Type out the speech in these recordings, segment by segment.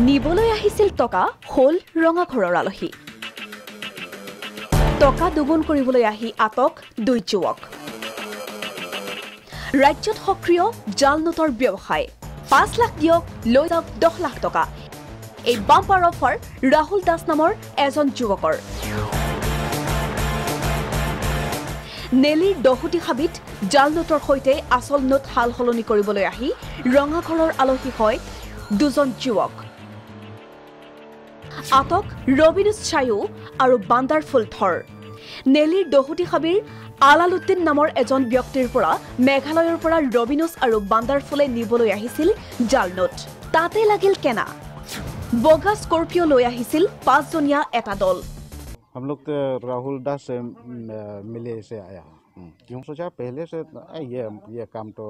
নিবলৈ আহিছিল টকা হল ৰঙা ঘৰৰ আলহী টকা দুগুণ কৰিবলৈ আহি আটক দুই যুৱক ৰাজ্যত সক্ৰিয় জাল নোটৰ ব্যৱসায় 5 লাখ দিয়ক লৈ যাওক 10 লাখ টকা এই বাম্পাৰ অফাৰ ৰাহুল দাস নামৰ এজন যুৱকৰ নেলিৰ দহুতি হাবিত জাল নোটৰ সৈতে আসল নোট হাল হলনি কৰিবলৈ আহি ৰঙা ঘৰৰ আলহী হয় দুজন যুৱক আটক ৰবিনুজ চায়ু আৰু বান্দাৰফুল থৰ নেলিৰ দহুতি হাবিৰ আলালুদ্দিন নামৰ এজন ব্যক্তিৰ পৰা মেঘালয়ৰ পৰা ৰবিনুজ আৰু বান্দাৰফুলে নিবলৈ আহিছিল জাল নোট তাতে লাগিল কেনা বগা স্কৰপিঅ লৈ আহিছিল 5 জনীয়া এটা দল हम लोग तो राहुल दास से मिले से आया क्यों सोचा पहले से ये काम तो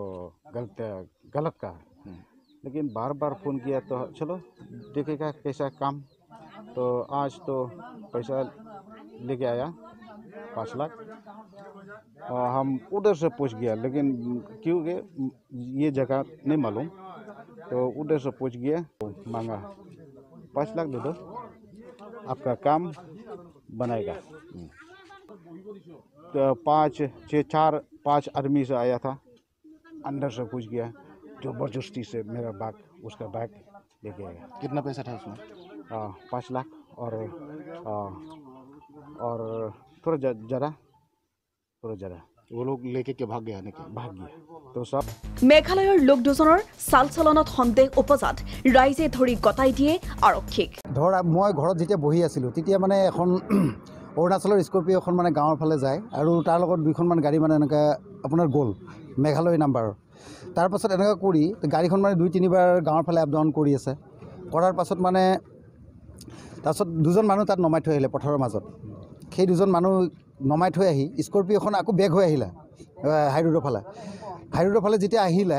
गलत का है लेकिन बार बार फ़ोन किया तो चलो देखेगा कैसा काम तो आज तो पैसा लेके आया 5 लाख और हम उधर से पूछ गया लेकिन क्योंकि ये जगह नहीं मालूम तो उधर से पूछ गया तो मांगा 5 लाख दे दो आपका काम बनाएगा तो 5 आदमी से आया था अंदर से घुस गया जबरदस्ती से मेरा बैग उसका बैग लेके आया कितना पैसा था उसमें 5 लाख और थोड़ा ज़रा वो लोग लेके के भाग गया तो सब মেঘালয়ৰ লোক দুজনৰ চালচলনত সন্দেহ উপজাত ৰাইজে ধৰি গতাই দিয়ে আৰক্ষীক ধৰ মই ঘৰত যেতিয়া বহি আছিলোঁ তেতিয়া মানে এখন অৰুণাচলৰ স্কৰপিঅ এখন মানে গাঁৱৰ ফালে যায় আৰু তাৰ লগত দুইখনমান গাড়ী মানে এনেকৈ আপোনাৰ গ'ল মেঘালয় নাম্বাৰৰ তাৰপাছত এনেকৈ কৰি গাড়ীখন মানে 2-3 বাৰ গাঁৱৰ ফালে আপ ডাউন কৰি আছে কৰাৰ পাছত মানে তাৰপাছত দুজন মানুহ তাত নমাই থৈ আহিলে পথাৰৰ মাজত সেই দুজন মানুহ নমাই থৈ আহি স্কৰপিঅখন আকৌ বেগ হৈ আহিলে হাইৰোডৰ ফালে যেতিয়া আহিলে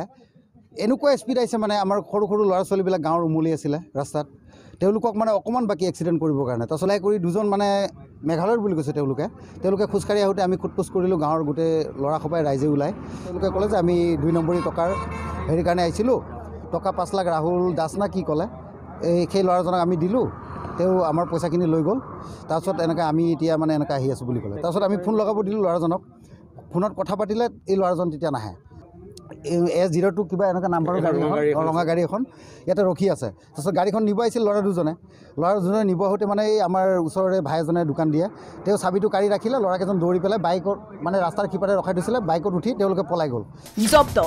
এনেকুৱা স্পীড আহিছে মানে আমাৰ সৰু সৰু ল'ৰা ছোৱালীবিলাক গাঁৱৰ উমলি আছিলে ৰাস্তাত তেওঁলোকক মানে অকণমান বাকী এক্সিডেণ্ট কৰিবৰ কাৰণে তাৰপিছত লাহে কৰি দুজন মানে মেঘালয়ৰ বুলি কৈছে তেওঁলোকে খোজকাঢ়ি আহোঁতে আমি খুটপোচ কৰিলোঁ গাঁৱৰ গোটেই ল'ৰাসোপাই ৰাইজে ওলাই তেওঁলোকে ক'লে যে আমি 2 নম্বৰী টকাৰ হেৰি কাৰণে আহিছিলোঁ টকা 5 লাখ ৰাহুল দাস না কি ক'লে সেই ল'ৰাজনক আমি দিলোঁ তেওঁ আমাৰ পইচাখিনি লৈ গ'ল তাৰপিছত এনেকৈ আমি এতিয়া মানে এনেকৈ আহি আছোঁ বুলি ক'লে তাৰপিছত আমি ফোন লগাব দিলোঁ ল'ৰাজনক ফোনত কথা পাতিলে এই ল'ৰাজন তেতিয়া নাহে S02 কিবা এনেকুৱা নাম্বাৰৰ ৰঙা গাড়ী এখন ইয়াতে ৰখি আছে তাৰপিছত গাড়ীখন নিব আহিছিল ল'ৰা দুজনে নিব আহোঁতে মানে এই আমাৰ ওচৰৰে ভাই এজনে দোকান দিয়ে তেওঁ চাবিটো কাঢ়ি ৰাখিলে ল'ৰাকেইজন দৌৰি পেলাই বাইকত মানে ৰাস্তাৰ কিপাৰে ৰখাই দিছিলে বাইকত উঠি তেওঁলোকে পলাই গ'ল জব্দ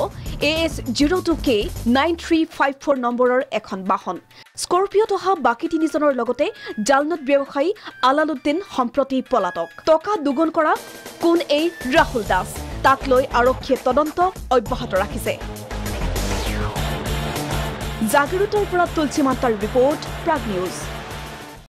AS02K 9354 নম্বৰৰ এখন বাহন স্কৰপিঅত অহা বাকী 3 জনৰ লগতে জালনোট ব্যৱসায়ী আলালুদ্দিন সম্প্ৰতি পলাতক টকা দুগুণ কৰা কোন এই ৰাহুল দাস তাক লৈ আৰক্ষীয়ে তদন্ত অব্যাহত ৰাখিছে জাগিৰোটৰ পৰা তুলসী মাত্ৰাৰ ৰিপৰ্ট প্ৰাগ নিউজ